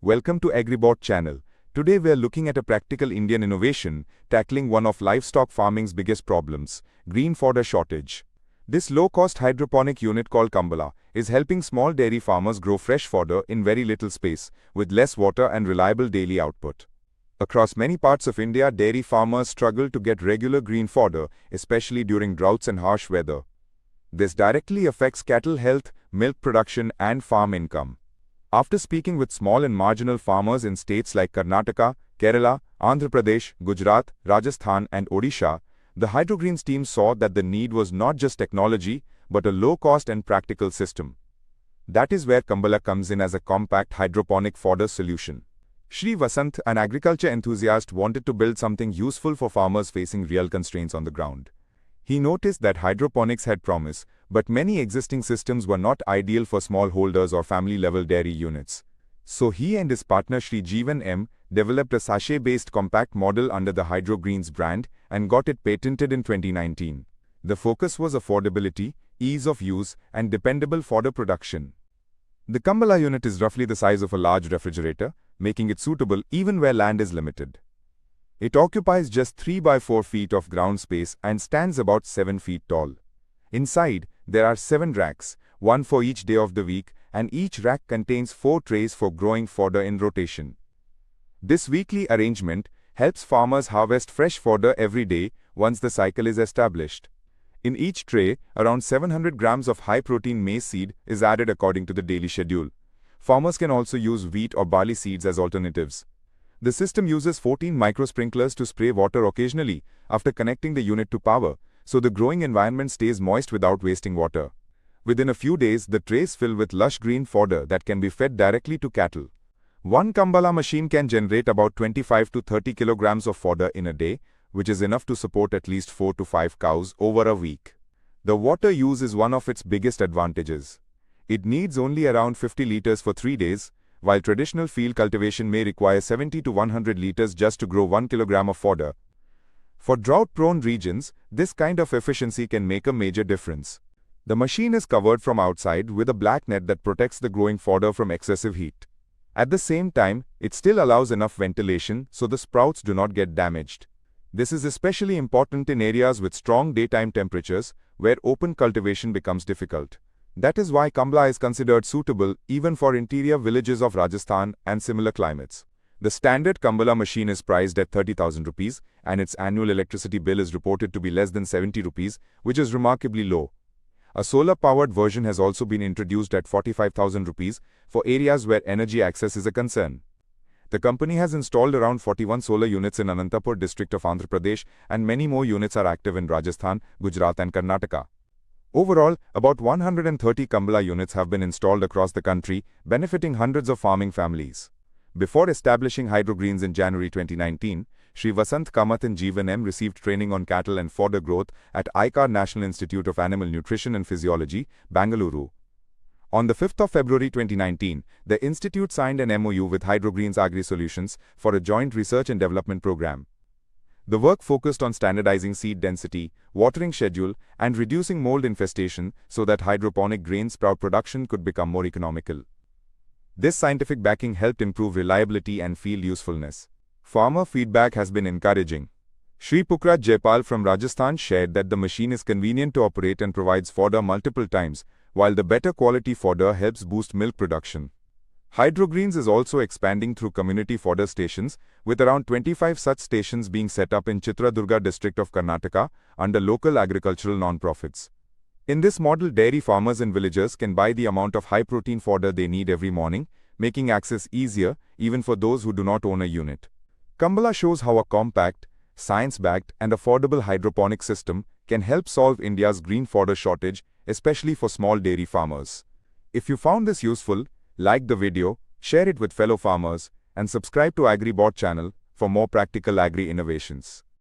Welcome to AgriBot channel. Today we are looking at a practical Indian innovation tackling one of livestock farming's biggest problems, green fodder shortage. This low-cost hydroponic unit called Kambala is helping small dairy farmers grow fresh fodder in very little space, with less water and reliable daily output. Across many parts of India, dairy farmers struggle to get regular green fodder, especially during droughts and harsh weather. This directly affects cattle health, milk production and farm income. After speaking with small and marginal farmers in states like Karnataka, Kerala, Andhra Pradesh, Gujarat, Rajasthan and Odisha, the Hydrogreens team saw that the need was not just technology, but a low-cost and practical system. That is where Kambala comes in as a compact hydroponic fodder solution. Shri Vasant, an agriculture enthusiast, wanted to build something useful for farmers facing real constraints on the ground. He noticed that hydroponics had promise, but many existing systems were not ideal for smallholders or family-level dairy units. So he and his partner Shri Jeevan M developed a sachet-based compact model under the Hydrogreens brand and got it patented in 2019. The focus was affordability, ease of use, and dependable fodder production. The Kambala unit is roughly the size of a large refrigerator, making it suitable even where land is limited. It occupies just 3 by 4 feet of ground space and stands about 7 feet tall. Inside, there are 7 racks, one for each day of the week, and each rack contains 4 trays for growing fodder in rotation. This weekly arrangement helps farmers harvest fresh fodder every day once the cycle is established. In each tray, around 700 grams of high-protein maize seed is added according to the daily schedule. Farmers can also use wheat or barley seeds as alternatives. The system uses 14 microsprinklers to spray water occasionally after connecting the unit to power, so the growing environment stays moist without wasting water. Within a few days, the trays fill with lush green fodder that can be fed directly to cattle. One Kambala machine can generate about 25 to 30 kilograms of fodder in a day, which is enough to support at least 4 to 5 cows over a week. The water use is one of its biggest advantages. It needs only around 50 liters for 3 days, while traditional field cultivation may require 70 to 100 liters just to grow 1 kilogram of fodder. For drought-prone regions, this kind of efficiency can make a major difference. The machine is covered from outside with a black net that protects the growing fodder from excessive heat. At the same time, it still allows enough ventilation so the sprouts do not get damaged. This is especially important in areas with strong daytime temperatures, where open cultivation becomes difficult. That is why Kambala is considered suitable even for interior villages of Rajasthan and similar climates. The standard Kambala machine is priced at 30,000 rupees and its annual electricity bill is reported to be less than 70 rupees, which is remarkably low. A solar-powered version has also been introduced at 45,000 rupees for areas where energy access is a concern. The company has installed around 41 solar units in Anantapur district of Andhra Pradesh and many more units are active in Rajasthan, Gujarat and Karnataka. Overall, about 130 Kambala units have been installed across the country, benefiting hundreds of farming families. Before establishing Hydrogreens in January 2019, Shri Vasant Kamath and Jeevan M received training on cattle and fodder growth at ICAR National Institute of Animal Nutrition and Physiology, Bangalore. On the 5th of February 2019, the institute signed an MOU with Hydrogreens Agri Solutions for a joint research and development program. The work focused on standardizing seed density, watering schedule, and reducing mold infestation so that hydroponic grain sprout production could become more economical. This scientific backing helped improve reliability and field usefulness. Farmer feedback has been encouraging. Shri Pukraj Jaipal from Rajasthan shared that the machine is convenient to operate and provides fodder multiple times, while the better quality fodder helps boost milk production. Hydrogreens is also expanding through community fodder stations, with around 25 such stations being set up in Chitradurga district of Karnataka under local agricultural non-profits. In this model, dairy farmers and villagers can buy the amount of high-protein fodder they need every morning, making access easier even for those who do not own a unit. Kambala shows how a compact, science-backed and affordable hydroponic system can help solve India's green fodder shortage, especially for small dairy farmers. If you found this useful, like the video, share it with fellow farmers, and subscribe to AgriBot channel for more practical agri innovations.